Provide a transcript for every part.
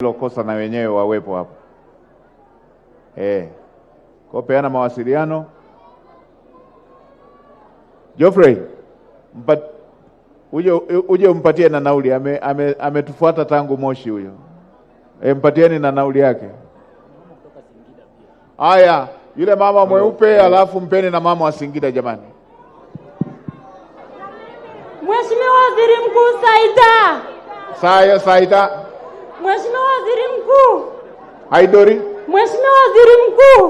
hilo kosa na wenyewe wawepo hapo. Kwa peana mawasiliano. Geoffrey, uje umpatie na nauli. Ametufuata tangu Moshi huyo. Mpatieni na nauli yake. Haya, yule mama mweupe alafu mpeni na mama wa Singida jamani. Mheshimiwa Waziri Mkuu Saida. Saida. Mheshimiwa Waziri Mkuu. Haidori. Mheshimiwa Waziri Mkuu,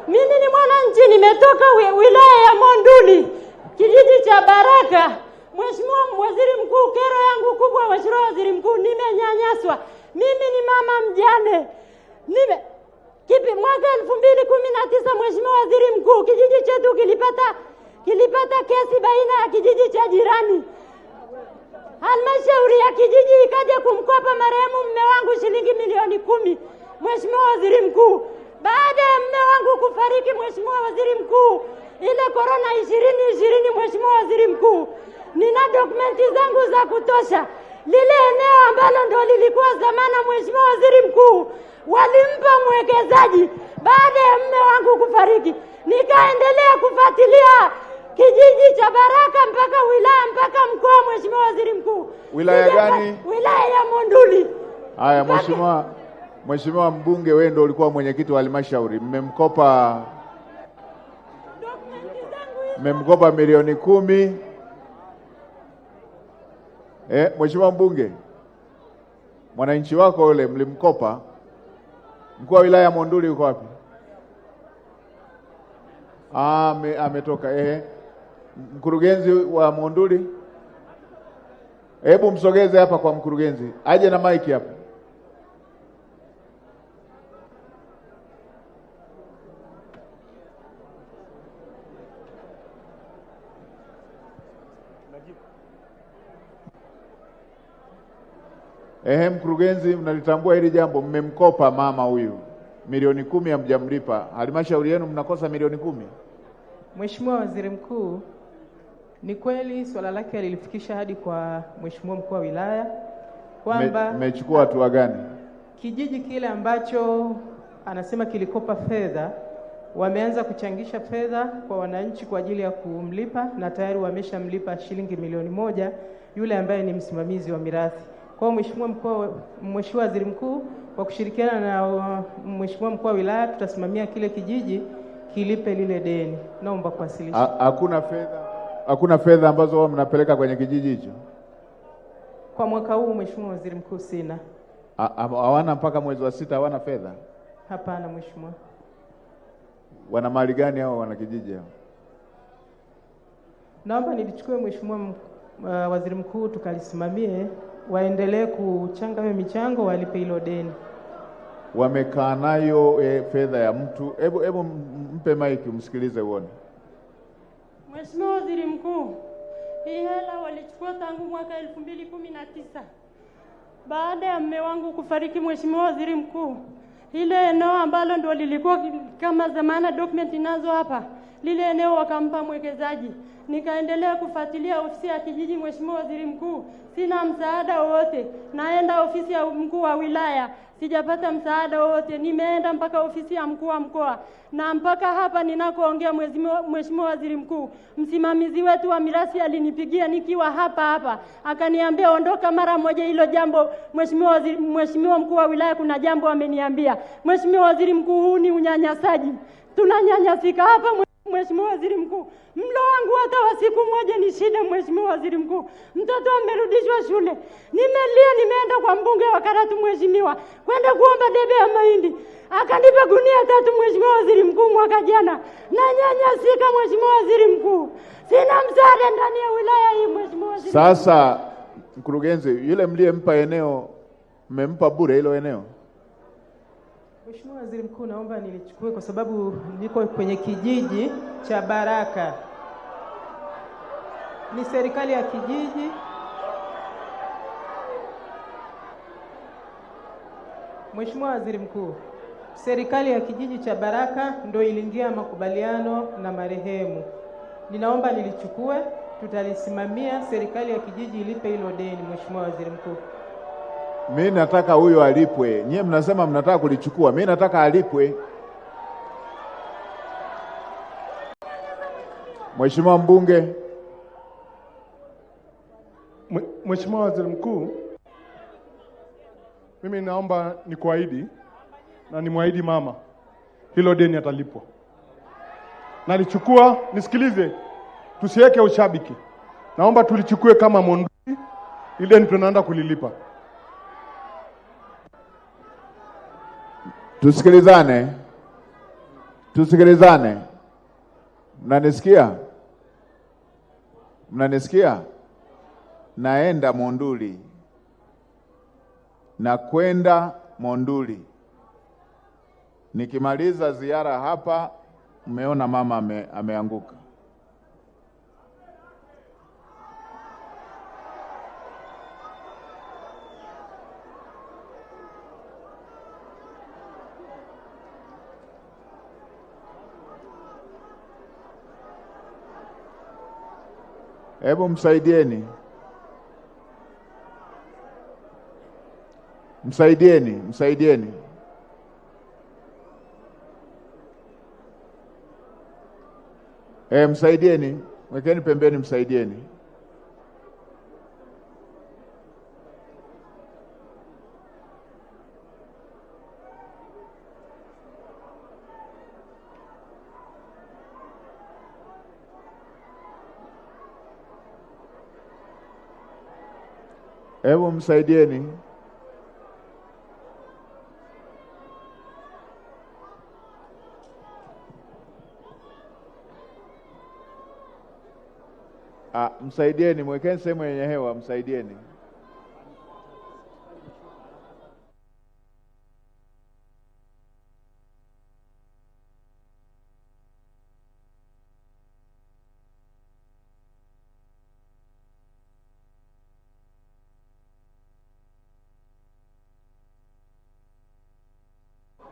mimi ni mwananchi, nimetoka wilaya ya Monduli, kijiji cha Baraka. Mheshimiwa Waziri Mkuu, kero yangu kubwa Mheshimiwa Waziri Mkuu, nimenyanyaswa. Mimi ni mama mjane. Mwaka 2019 Mheshimiwa Waziri Mkuu, kijiji chetu kilipata kesi baina ya kijiji cha jirani. Halmashauri ya kijiji ikaja kumkopa marehemu mume wangu shilingi milioni 10. Mheshimiwa Waziri Mkuu, baada ya mume wangu kufariki Mheshimiwa Waziri Mkuu, ile corona 2020 Mheshimiwa Waziri Mkuu, nina dokumenti zangu za kutosha. Lile eneo ambalo ndo lilikuwa zamana Mheshimiwa Waziri Mkuu, walimpa mwekezaji baada ya mume wangu kufariki. Nikaendelea kufuatilia kijiji cha Baraka mpaka wilaya mpaka mkoa Mheshimiwa Waziri Mkuu. Wilaya gani? Wilaya ya Monduli. Haya, Mheshimiwa mbunge, wewe ndio ulikuwa mwenyekiti wa halmashauri. Mmemkopa milioni 10. Mheshimiwa mbunge, mwananchi wako yule mlimkopa. Mkuu wa wilaya ya Monduli yuko wapi? Ametoka. Mkurugenzi wa Monduli, hebu msogeze hapa kwa mkurugenzi. Aje na maiki hapa. Mkurugenzi, mnalitambua hili jambo? Mmemkopa mama huyu milioni 10, hamjamlipa. Halmashauri yenu mnakosa milioni 10. Mheshimiwa Waziri Mkuu, ni kweli swala lake alilifikisha hadi kwa Mheshimiwa mkuu wa wilaya kwamba mmechukua hatua gani? Kijiji kile ambacho anasema kilikopa fedha, wameanza kuchangisha fedha kwa wananchi kwa ajili ya kumlipa, na tayari wameshamlipa shilingi milioni 1 yule ambaye ni msimamizi wa mirathi. Kwa Mheshimiwa Waziri Mkuu, kwa kushirikiana na Mheshimiwa mkuu wa wilaya, tutasimamia kile kijiji kilipe lile deni. Naomba kuwasilisha. Hakuna fedha ambazo wao mnapeleka kwenye kijiji hicho? Kwa mwaka huu Mheshimiwa Waziri Mkuu sina. Hawana mpaka mwezi wa 6 hawana fedha? Hapana Mheshimiwa. Wana mali gani hao wana kijiji hao? Naomba nilichukue Mheshimiwa Waziri Mkuu tukalisimamie, waendelee kuchanga hiyo michango, walipe hilo deni. Wamekaa nayo fedha ya mtu. Hebu mpe maiki umsikilize uone. Mheshimiwa Waziri Mkuu, hii hela walichukua tangu mwaka 2019. Baada ya mume wangu kufariki Mheshimiwa Waziri Mkuu, ile eneo ambalo ndio lilikuwa kama zamana document nazo hapa, lile eneo wakampa mwekezaji. Nikaendelea kufuatilia ofisi ya kijiji Mheshimiwa Waziri Mkuu, sina msaada wowote. Naenda ofisi ya mkuu wa wilaya, sijapata msaada wowote. Nimeenda mpaka ofisi ya mkuu wa mkoa, na mpaka hapa ninakoongea Mheshimiwa Waziri Mkuu, msimamizi wetu wa mirathi alinipigia nikiwa hapa, akaniambia ondoka mara moja hilo jambo. Mheshimiwa mkuu wa wilaya, kuna jambo ameniambia. Mheshimiwa Waziri Mkuu, huu ni unyanyasaji. Tunanyanyasika hapa Mheshimiwa Waziri Mkuu. Mlo wangu hata wa siku moja ni shida Mheshimiwa Waziri Mkuu. Mtoto amerudishwa shule. Nimeenda kwa mbunge wa Karatu Mheshimiwa, kwenda kuomba debe ya mahindi. Akanipa gunia 3 Mheshimiwa Waziri Mkuu mwaka jana. Na nyanyasika Mheshimiwa Waziri Mkuu. Sina msaada ndani ya wilaya hii Mheshimiwa Waziri Mkuu. Sasa mkurugenzi, yule mliyempa eneo, mmempa bure hilo eneo? Mheshimiwa Waziri Mkuu, naomba nilichukue kwa sababu niko kwenye kijiji cha Baraka. Ni serikali ya kijiji. Mheshimiwa Waziri Mkuu, serikali ya kijiji cha Baraka ndio iliingia makubaliano na marehemu. Ninaomba nilichukue, tutalisimamia, serikali ya kijiji ilipe hilo deni Mheshimiwa Waziri Mkuu. Mimi nataka huyo alipwe. Nyie mnasema mnataka kulichukua, mimi nataka alipwe. Mheshimiwa mbunge. Mheshimiwa Waziri Mkuu, mimi naomba nikuahidi na nimwahidi mama hilo deni atalipwa. Nalichukua, nisikilize, tusiweke ushabiki. Naomba tulichukue kama Monduli, ile ni tunaenda kulilipa. Tusikilizane. Tusikilizane. Mnanisikia? Mnanisikia? Naenda Monduli. Na kwenda Monduli. Nikimaliza ziara hapa, mmeona mama ameanguka. Hebu msaidieni. Msaidieni. Msaidieni. Wekeni pembeni, msaidieni. Hebu msaidieni. Msaidieni, mwekeni sehemu yenye hewa, msaidieni.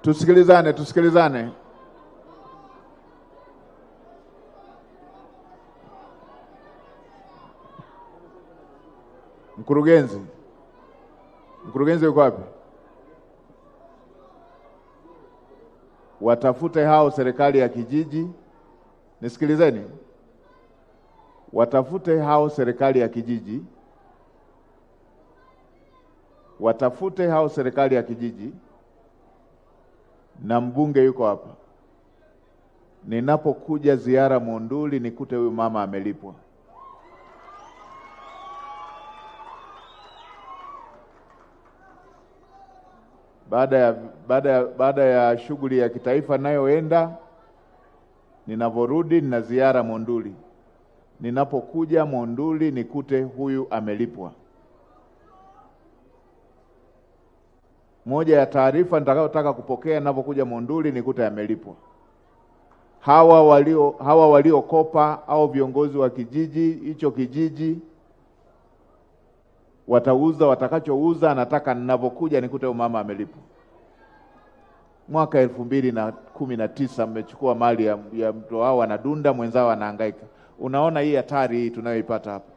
Tusikilizane. Mkurugenzi yuko wapi? Watafute hao serikali ya kijiji. Nisikilizeni. Watafute hao serikali ya kijiji. Na mbunge yuko hapa. Ninapokuja ziara Monduli nikute huyu mama amelipwa. Baada ya shughuli ya kitaifa nayoenda, ninavorudi nina ziara Monduli. Ninapokuja Monduli nikute huyu amelipwa. Moja ya taarifa nitakayotaka kupokea ninapokuja Monduli nikute amelipwa. Hawa waliokopa au viongozi wa hicho kijiji watauza watakachouza, nataka ninapokuja nikute mama amelipwa. Mwaka 2019 mmechukua mali ya mtu wao anadunda, mwenzao anahangaika. Unaona hii hatari hii tunayoipata hapa.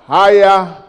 Haya.